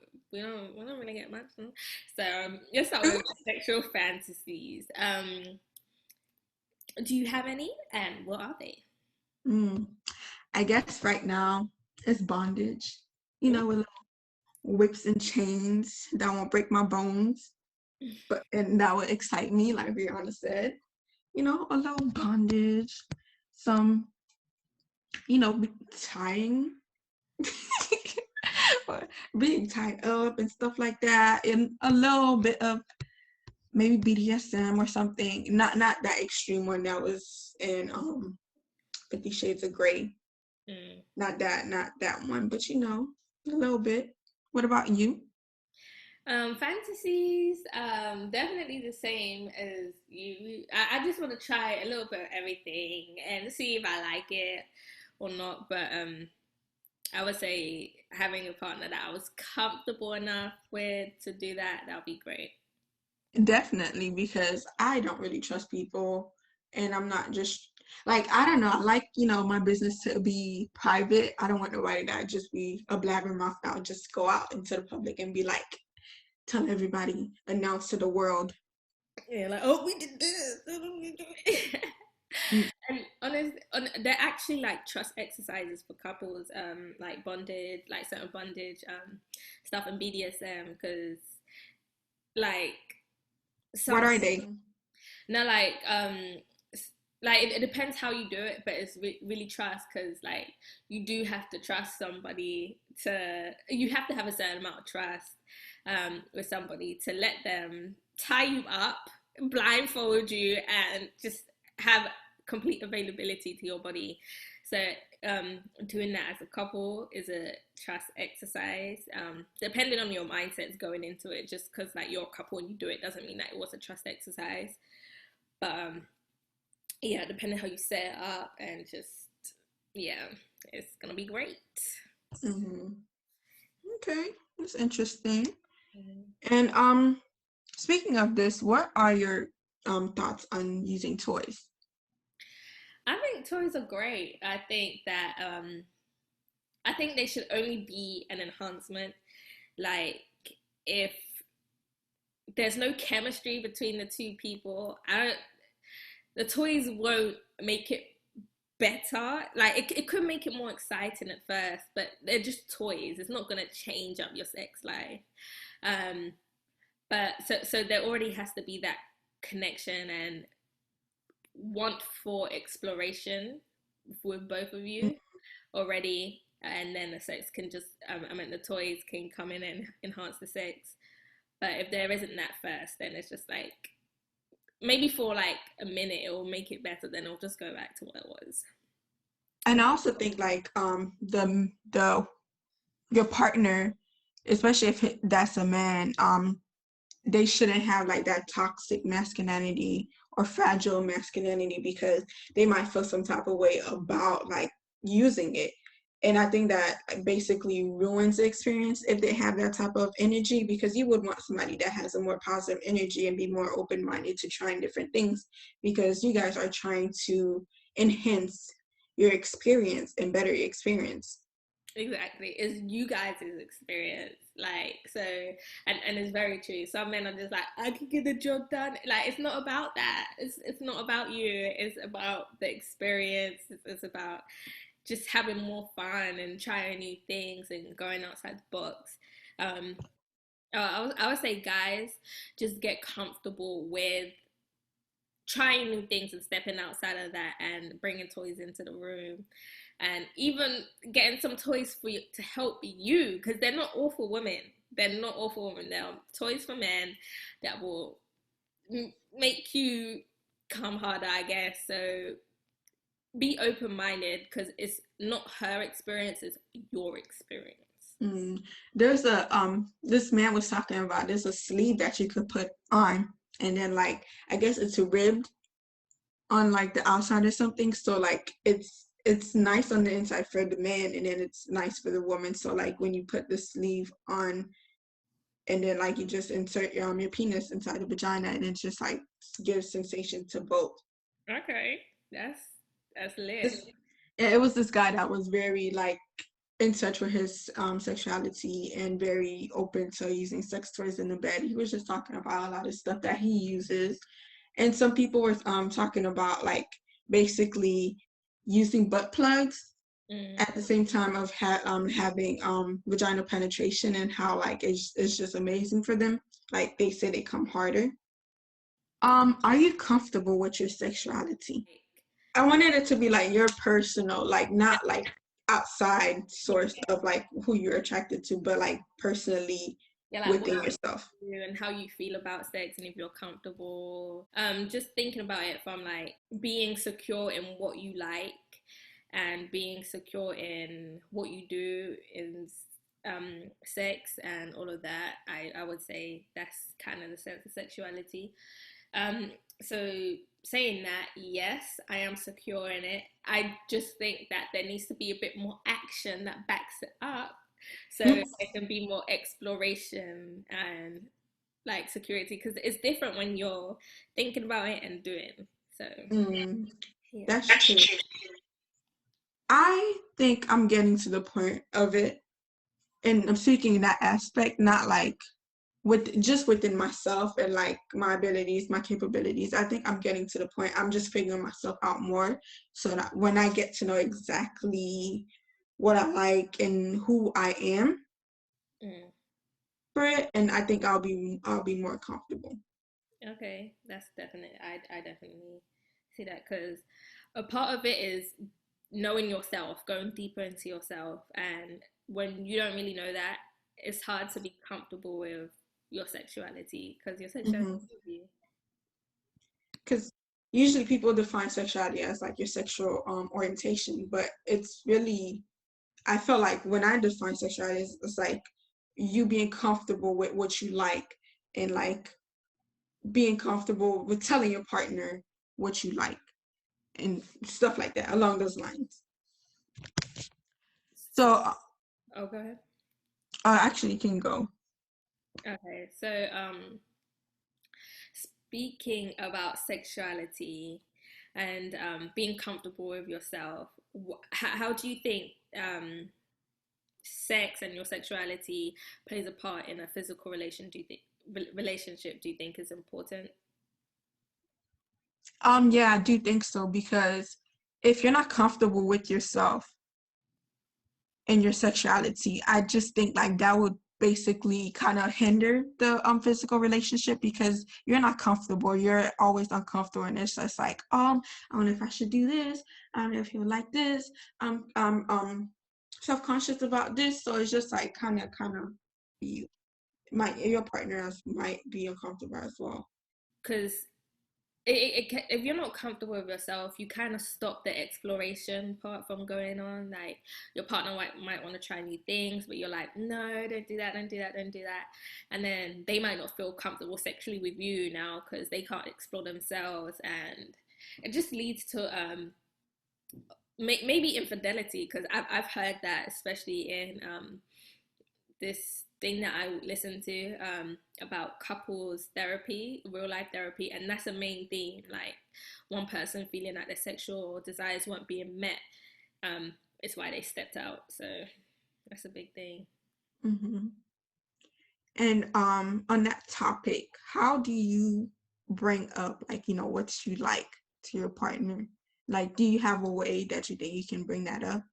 S2: really get much. So let's start with sexual fantasies. Do you have any, and what are they?
S3: I guess right now it's bondage. With whips and chains that won't break my bones, and that would excite me, like Rihanna said. A little bondage, some, tying, being tied up and stuff like that, and a little bit of maybe BDSM or something. Not that extreme one that was in 50 Shades of Grey. Not that one, but a little bit. What about you?
S2: Fantasies, definitely the same as you. I just want to try a little bit of everything and see if I like it or not. But I would say having a partner that I was comfortable enough with to do that, that would be great.
S3: Definitely, because I don't really trust people, and I'm not just like, I don't know. I like, my business to be private. I don't want nobody that just be a blabbermouth that would just go out into the public and be like, tell everybody, announce to the world.
S2: Yeah, like, oh, we did this.
S3: Mm.
S2: And they're actually like trust exercises for couples, like bondage, like certain bondage, stuff in BDSM, because like
S3: What
S2: some
S3: are they?
S2: no, like it depends how you do it, but it's really trust, because like you do have to trust somebody to, you have to have a certain amount of trust with somebody to let them tie you up, blindfold you, and just have complete availability to your body. So doing that as a couple is a trust exercise. Depending on your mindsets going into it, just because like you're a couple and you do it doesn't mean that it was a trust exercise. But yeah, depending how you set it up, and just yeah, it's gonna be great.
S3: Hmm. Okay, that's interesting.
S2: Mm.
S3: And speaking of this, what are your thoughts on using toys?
S2: I think toys are great. I think they should only be an enhancement. Like if there's no chemistry between the two people, the toys won't make it better. Like it could make it more exciting at first, but they're just toys. It's not gonna change up your sex life. Um, but so there already has to be that connection and want for exploration with both of you already, and then the sex can just the toys can come in and enhance the sex. But if there isn't that first, then it's just like maybe for like a minute it will make it better, then it'll just go back to what it was.
S3: And I also think like the your partner, especially if that's a man, they shouldn't have like that toxic masculinity or fragile masculinity, because they might feel some type of way about like using it. And I think that basically ruins the experience if they have that type of energy, because you would want somebody that has a more positive energy and be more open-minded to trying different things, because you guys are trying to enhance your experience and better your experience.
S2: Exactly. It's you guys' experience. Like, so, and it's very true. Some men are just like, I can get the job done. Like, it's not about that. It's not about you. It's about the experience. It's about just having more fun and trying new things and going outside the box. Um, I would say, guys, just get comfortable with trying new things and stepping outside of that and bringing toys into the room, and even getting some toys for you to help you, because they're not all for women. They're not all for women. They're toys for men that will make you come harder, I guess. So be open-minded, because it's not her experience, it's your experience.
S3: Mm. There's a this man was talking about, there's a sleeve that you could put on, and then like I guess it's ribbed on like the outside or something. So like it's nice on the inside for the man, and then it's nice for the woman. So like when you put the sleeve on, and then like you just insert your penis inside the vagina, and it just like gives sensation to both.
S2: Okay, that's lit.
S3: This, yeah, it was this guy that was very like in touch with his sexuality and very open to using sex toys in the bed. He was just talking about a lot of stuff that he uses, and some people were talking about like basically using butt plugs
S2: Mm.
S3: at the same time of having vaginal penetration, and how like it's just amazing for them. Like they say they come harder. Are you comfortable with your sexuality? I wanted it to be like your personal, like not like outside source of like who you're attracted to, but like personally
S2: Yeah, like what
S3: within yourself.
S2: you do and how you feel about sex, and if you're comfortable. Just thinking about it from like being secure in what you like and being secure in what you do in sex and all of that. I would say that's kind of the sense of sexuality. Um, so saying that, yes, I am secure in it. I just think that there needs to be a bit more action that backs it up, so it can be more exploration and like security, because it's different when you're thinking about it and doing. So yeah.
S3: That's true. I think I'm getting to the point of it, and I'm speaking in that aspect, not like with just within myself and like my abilities, my capabilities. I think I'm getting to the point. I'm just figuring myself out more, so that when I get to know exactly what I like and who I am for it, and I think I'll be more comfortable.
S2: Okay, that's definite. I definitely see that, because a part of it is knowing yourself, going deeper into yourself, and when you don't really know that, it's hard to be comfortable with your sexuality, because your sexuality is you.
S3: Because usually people define sexuality as like your sexual orientation, but it's really, I feel like when I define sexuality, it's like you being comfortable with what you like, and like being comfortable with telling your partner what you like and stuff like that along those lines. So
S2: Oh, go ahead.
S3: actually you can go.
S2: Okay, so speaking about sexuality and being comfortable with yourself, how do you think sex and your sexuality plays a part in a physical relationship? Do you think is important?
S3: Yeah, I do think so, because if you're not comfortable with yourself and your sexuality, I just think like that would basically kind of hinder the physical relationship, because you're not comfortable, you're always uncomfortable, and it's just like I don't know if I should do this, I don't know if he would like this, self-conscious about this, so it's just like kind of you might, your partner might be uncomfortable as well.
S2: Because if you're not comfortable with yourself, you kind of stop the exploration part from going on. Like your partner might want to try new things, but you're like, no, don't do that, don't do that, don't do that. And then they might not feel comfortable sexually with you now because they can't explore themselves. And it just leads to maybe infidelity, because I've heard that, especially in this thing that I listen to about couples therapy, real life therapy, and that's a main theme. Like one person feeling like their sexual desires weren't being met, it's why they stepped out. So that's a big thing.
S3: Mm-hmm. And on that topic, how do you bring up like, what you like to your partner? Like, do you have a way that you think you can bring that up?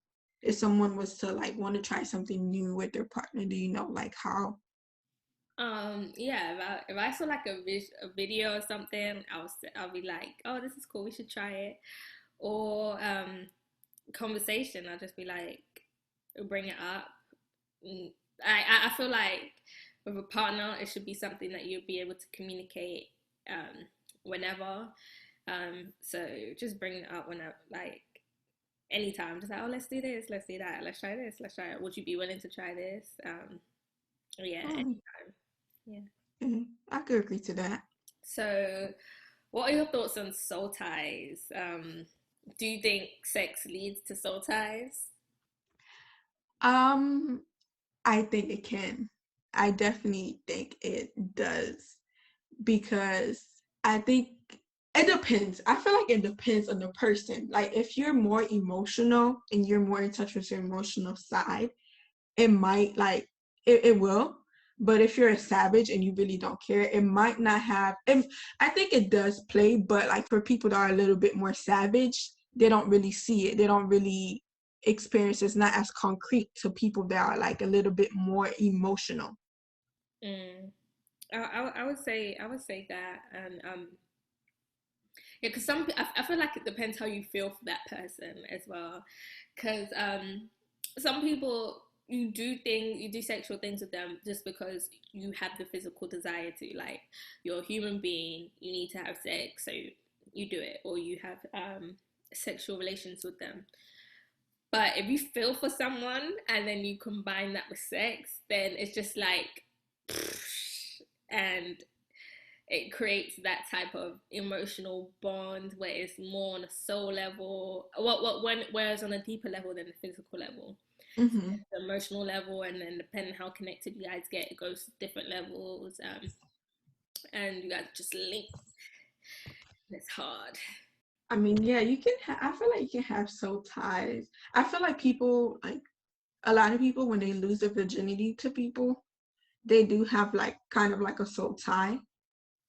S3: If someone was to like want to try something new with their partner, do you know like how?
S2: Yeah, if I saw like a video or something, I'll be like, oh, this is cool, we should try it. Or conversation, I'll just be like, bring it up. I feel like with a partner, it should be something that you'll be able to communicate whenever. So just bring it up whenever, like anytime. Just like, oh, let's do this, let's do that, let's try this, let's try it. Would you be willing to try this? Yeah,
S3: Oh,
S2: anytime. Yeah.
S3: I could agree to that.
S2: So, what are your thoughts on soul ties? Do you think sex leads to soul ties?
S3: Um, I think it can. I definitely think it does, because I think it depends. I feel like it depends on the person. Like if you're more emotional and you're more in touch with your emotional side, it might like it will. But if you're a savage and you really don't care, it might not have. I think it does play, but like for people that are a little bit more savage, they don't really see it. They don't really experience it. It's not as concrete to people that are like a little bit more emotional.
S2: Mm. I would say that, and yeah, because I feel like it depends how you feel for that person as well, because some people, you do sexual things with them just because you have the physical desire to, like you're a human being, you need to have sex, so you do it, or you have sexual relations with them. But if you feel for someone and then you combine that with sex, then it's just like, and it creates that type of emotional bond where it's more on a soul level. Whereas on a deeper level than the physical level,
S3: Mm-hmm.
S2: the emotional level, and then depending how connected you guys get, it goes to different levels. And you guys just link. It's hard.
S3: I mean, yeah, you can. I feel like you can have soul ties. I feel like people, like a lot of people, when they lose their virginity to people, they do have like kind of like a soul tie.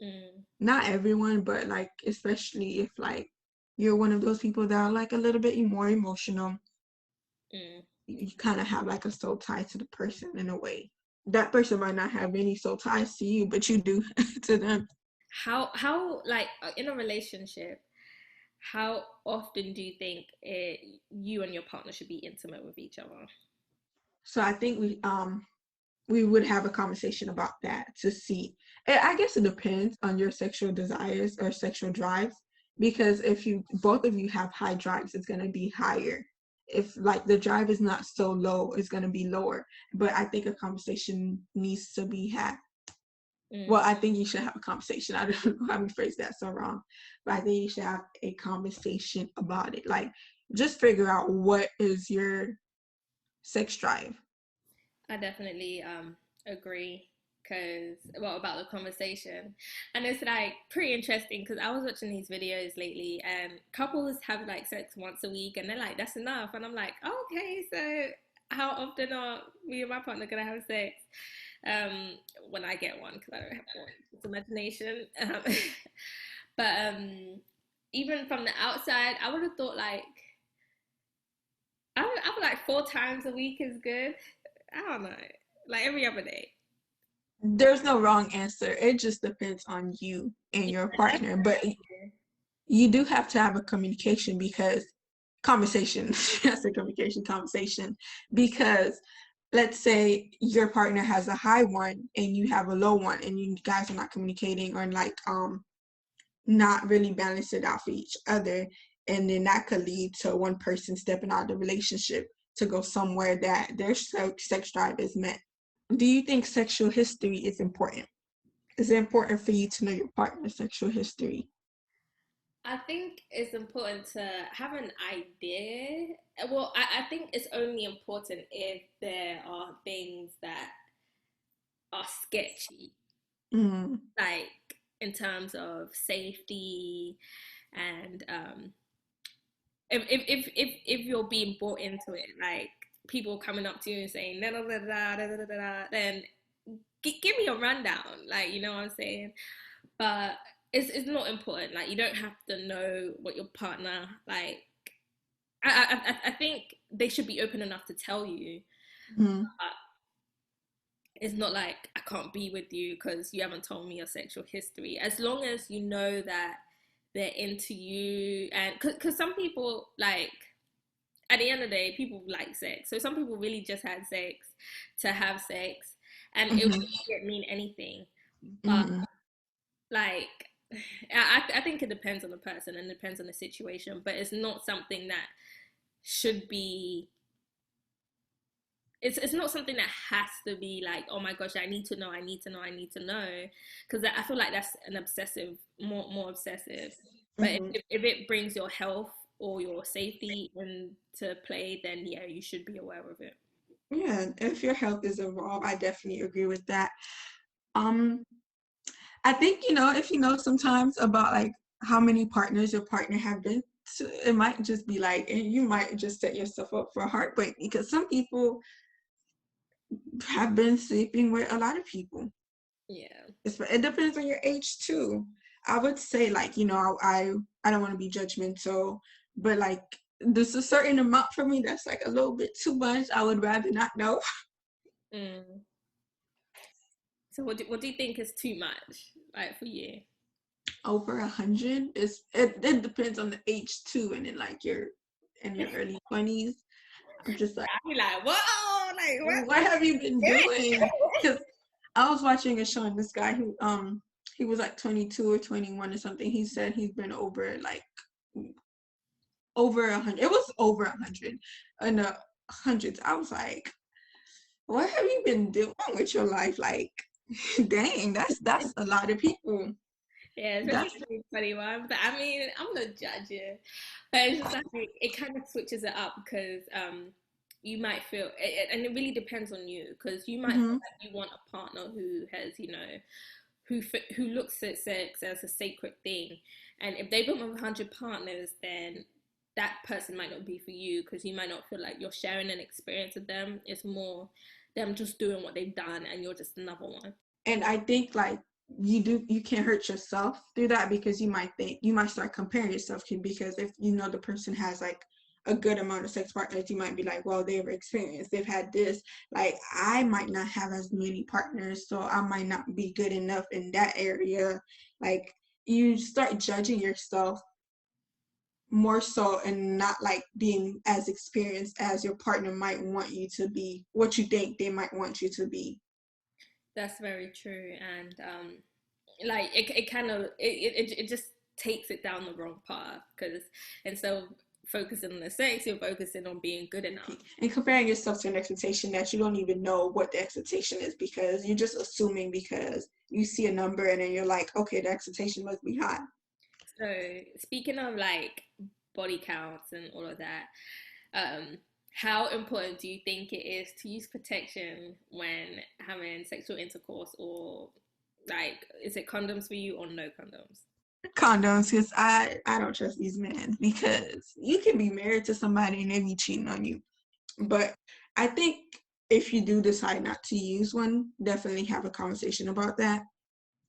S2: Mm,
S3: Not everyone, but like especially if like you're one of those people that are like a little bit more emotional,
S2: mm.
S3: you kind of have like a soul tie to the person in a way. That person might not have any soul ties to you, but you do to them.
S2: How like in a relationship, how often do you think you and your partner should be intimate with each other?
S3: So I think we would have a conversation about that to see. I guess it depends on your sexual desires or sexual drives, because if you both of you have high drives, it's going to be higher. If like the drive is not so low, it's going to be lower. But I think a conversation needs to be had. Well,
S2: Mm.
S3: I think you should have a conversation. I don't know how we phrase that so wrong, but I think you should have a conversation about it. Like, just figure out what is your sex drive.
S2: I definitely agree because well about the conversation, and it's like pretty interesting because I was watching these videos lately and couples have like sex once a week and they're like that's enough, and I'm like okay, so how often are me and my partner gonna have sex? Um, when I get one, because I don't have one, it's imagination. But even from the outside, I would have thought like I feel like 4 times a week is good. I don't know, like every other day.
S3: There's no wrong answer. It just depends on you and
S2: Yeah,
S3: your
S2: that's
S3: partner. But you do have to have a communication because conversation, I say communication, conversation, because let's say your partner has a high one and you have a low one and you guys are not communicating or like not really balance it out for each other, and then that could lead to one person stepping out of the relationship to go somewhere that their sex drive is met. Do you think sexual history is important? Is it important for you to know your partner's sexual history?
S2: I think it's important to have an idea. Well, I think it's only important if there are things that are sketchy,
S3: Mm,
S2: like in terms of safety and if you're being brought into it, like people coming up to you and saying da da da da da da da, then give me a rundown, like you know what I'm saying. But it's not important. Like you don't have to know what your partner like. I think they should be open enough to tell you.
S3: mm,
S2: But it's not like I can't be with you because you haven't told me your sexual history. As long as you know that they're into you, and because some people like at the end of the day, people like sex. So some people really just had sex to have sex, and it
S3: mm-hmm,
S2: didn't mean anything. But
S3: mm-hmm,
S2: like, I think it depends on the person and depends on the situation. But it's not something that should be. It's not something that has to be like, oh my gosh, I need to know, I need to know, I need to know, because I feel like that's an obsessive, more obsessive. But
S3: mm-hmm.
S2: if it brings your health or your safety into play, then yeah, you should be aware of it.
S3: Yeah, if your health is involved, I definitely agree with that. Um, I think if you know sometimes about like how many partners your partner have been to, it might just be like, and you might just set yourself up for a heartbreak because some people have been sleeping with a lot of people.
S2: Yeah.
S3: It depends on your age too. I would say like, I don't want to be judgmental, but like there's a certain amount for me that's like a little bit too much. I would rather not know.
S2: Mm. So what do you think is too much, like for you?
S3: Over 100 it depends on the age too, and then like you're in your early 20s. I'm just like,
S2: I'd be like, whoa, like
S3: what have you been doing? Because I was watching a show and this guy who he was like 22 or 21 or something. He said he's been over like over 100. It was over 100 in the hundreds. I was like, what have you been doing with your life? Like, dang, that's a lot of people.
S2: Yeah, especially
S3: That's
S2: 2021. But I mean, I'm not judging. But it's just like it kind of switches it up because you might feel, and it really depends on you because you might feel
S3: hmm
S2: like you want a partner who has, you know, who looks at sex as a sacred thing, and if they've been with 100 partners, then that person might not be for you because you might not feel like you're sharing an experience with them. It's more them just doing what they've done, and you're just another one.
S3: and I think like you can't hurt yourself through that because you might start comparing yourself because if you know the person has like a good amount of sex partners, you might be like, well, they've experienced, they've had this. Like I might not have as many partners, so I might not be good enough in that area. Like you start judging yourself more so and not like being as experienced as your partner might want you to be, what you think they might want you to be.
S2: That's very true, and like it kind of it just takes it down the wrong path because instead of focusing on the sex, you're focusing on being good enough.
S3: And comparing yourself to an expectation that you don't even know what the expectation is because you're just assuming because you see a number and then you're like, okay, the expectation must be high.
S2: So speaking of like body counts and all of that, um, how important do you think it is to use protection when having sexual intercourse, or like is it condoms for you or no condoms?
S3: Condoms, because I don't trust these men because you can be married to somebody and they be cheating on you. But I think if you do decide not to use one, definitely have a conversation about that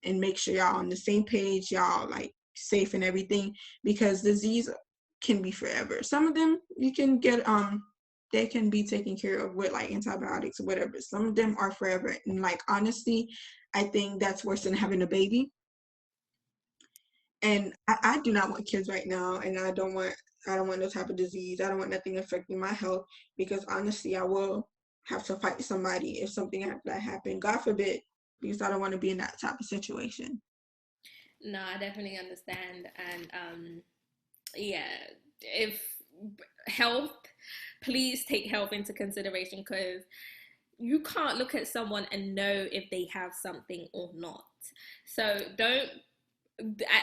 S3: and make sure y'all on the same page, y'all like safe and everything, because disease can be forever. Some of them you can get they can be taken care of with like antibiotics or whatever. Some of them are forever. And like honestly, I think that's worse than having a baby. And I do not want kids right now, and I don't want no type of disease. I don't want nothing affecting my health because honestly, I will have to fight somebody if something that happened. God forbid, because I don't want to be in that type of situation.
S2: No, I definitely understand, and yeah, if health, please take health into consideration because you can't look at someone and know if they have something or not. So don't,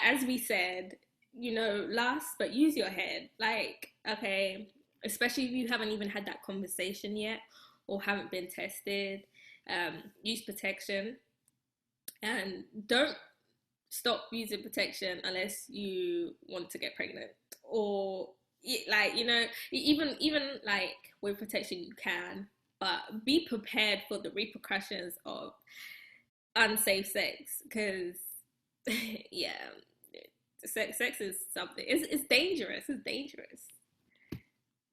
S2: as we said, you know, last, but use your head. Like, okay, especially if you haven't even had that conversation yet or haven't been tested, use protection and don't stop using protection unless you want to get pregnant or like, you know, even like with protection you can, but be prepared for the repercussions of unsafe sex because yeah, sex is something, it's dangerous, it's dangerous.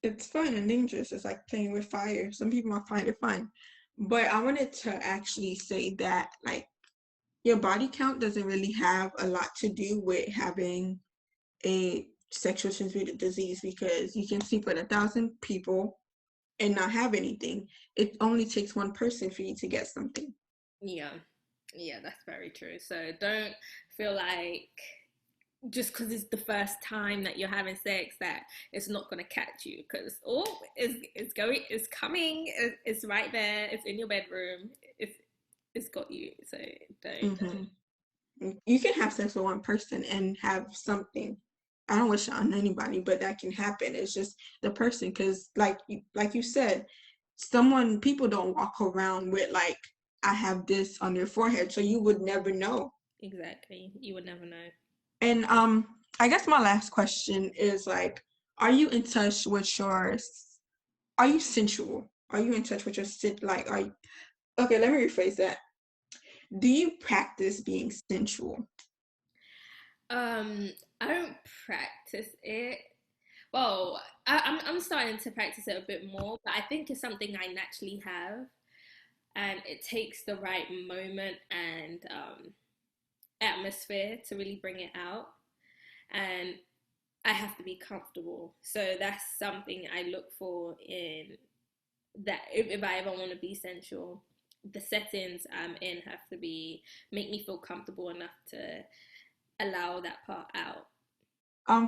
S3: It's fun and dangerous. It's like playing with fire. Some people might find it fun. But I wanted to actually say that like your body count doesn't really have a lot to do with having a sexual transmitted disease because you can sleep with 1,000 people and not have anything. It only takes one person for you to get something.
S2: Yeah, yeah, that's very true. So don't feel like just because it's the first time that you're having sex that it's not going to catch you because oh it's coming, it's right there, it's in your bedroom, it's got you. So don't.
S3: hmm You can have sex with one person and have something. I don't wish it on anybody, but that can happen. It's just the person, because like you said, people don't walk around with like I have this on their forehead, so you would never know.
S2: Exactly, you would never know.
S3: And I guess my last question is like, are you in touch with are you sensual? Are you in touch with your like are you, okay, let me rephrase that. Do you practice being sensual?
S2: I don't practice it. Well, I'm starting to practice it a bit more, but I think it's something I naturally have, and it takes the right moment and atmosphere to really bring it out. And I have to be comfortable. So that's something I look for in that if I ever want to be sensual. The settings I'm in have to be make me feel comfortable enough to allow that part out.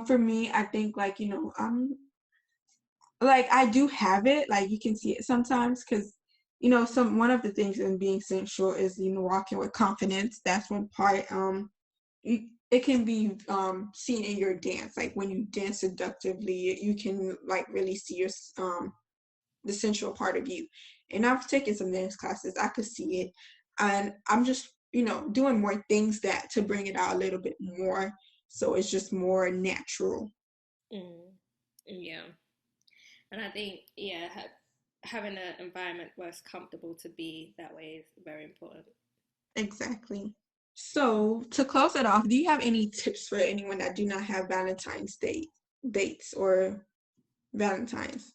S3: For me, I think like, like I do have it, like you can see it sometimes because one of the things in being sensual is walking with confidence. That's one part. it can be seen in your dance. Like when you dance seductively, you can like really see your the sensual part of you. And I've taken some dance classes. I could see it, and I'm just doing more things that to bring it out a little bit more, so it's just more natural.
S2: Yeah, and I think having an environment where it's comfortable to be that way is very important.
S3: Exactly. So to close it off, do you have any tips for anyone that do not have Valentine's Day dates or Valentines?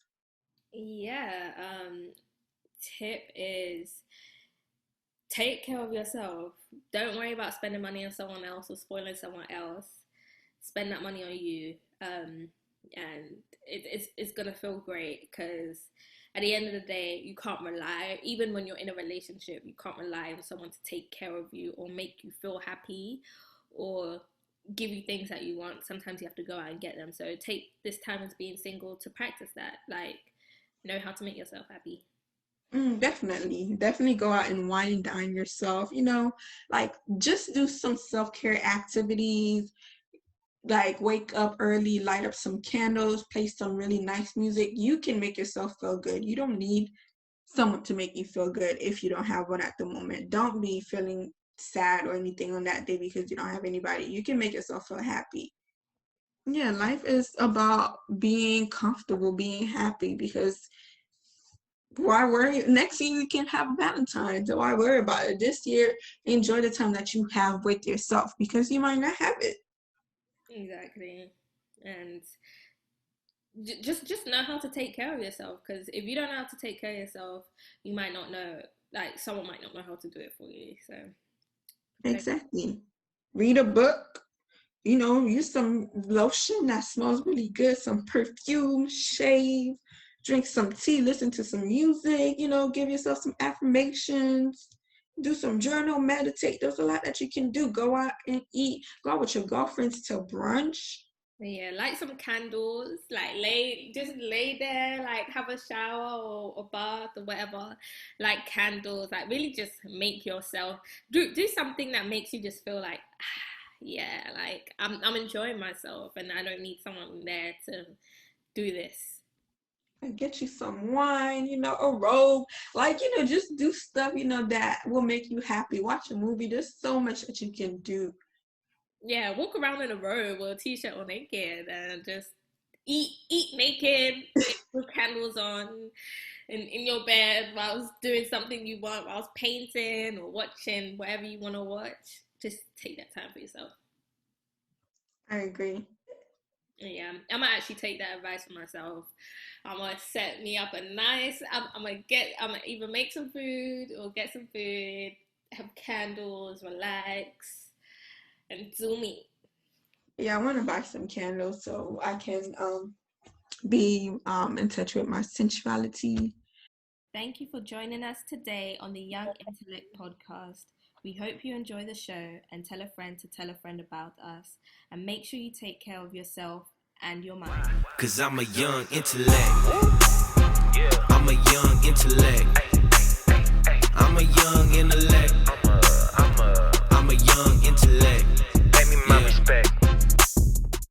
S2: Yeah, tip is take care of yourself. Don't worry about spending money on someone else or spoiling someone else. Spend that money on you, and it's gonna feel great because at the end of the day, you can't rely. Even when you're in a relationship, you can't rely on someone to take care of you or make you feel happy or give you things that you want. Sometimes you have to go out and get them. So take this time as being single to practice that. Like, know how to make yourself happy.
S3: Definitely go out and wine and dine yourself. Like just do some self-care activities, like wake up early, light up some candles, play some really nice music. You can make yourself feel good. You don't need someone to make you feel good if you don't have one at the moment. Don't be feeling sad or anything on that day because you don't have anybody. You can make yourself feel happy. Yeah, life is about being comfortable, being happy, because why worry? Next year you can have Valentine's, so why worry about it? This year, enjoy the time that you have with yourself because you might not have it.
S2: Exactly, and just know how to take care of yourself. Because if you don't know how to take care of yourself, you might not know. Like someone might not know how to do it for you. So
S3: Exactly. Read a book. Use some lotion that smells really good, some perfume, shave, drink some tea, listen to some music, give yourself some affirmations, do some journal, meditate. There's a lot that you can do. Go out and eat, go out with your girlfriends to brunch.
S2: yeah, light some candles, like just lay there, like have a shower or a bath or whatever, like candles, like really just make yourself do something that makes you just feel like yeah, like I'm enjoying myself and I don't need someone there to do this.
S3: And get you some wine, a robe, like, just do stuff, that will make you happy. Watch a movie. There's so much that you can do.
S2: Yeah, walk around in a robe or a t-shirt or naked and just eat naked with candles on in your bed whilst doing something you want, whilst painting or watching whatever you want to watch. Just take that time for yourself.
S3: I agree.
S2: Yeah, I might actually take that advice for myself. I'm gonna set me up a nice. I'm gonna either make some food or get some food, have candles, relax, and do me.
S3: Yeah, I want to buy some candles so I can be in touch with my sensuality.
S2: Thank you for joining us today on the Young Intellect podcast. We hope you enjoy the show and tell a friend to tell a friend about us. And make sure you take care of yourself and your mind.
S1: Cause I'm a young intellect. I'm a young intellect. I'm a young intellect.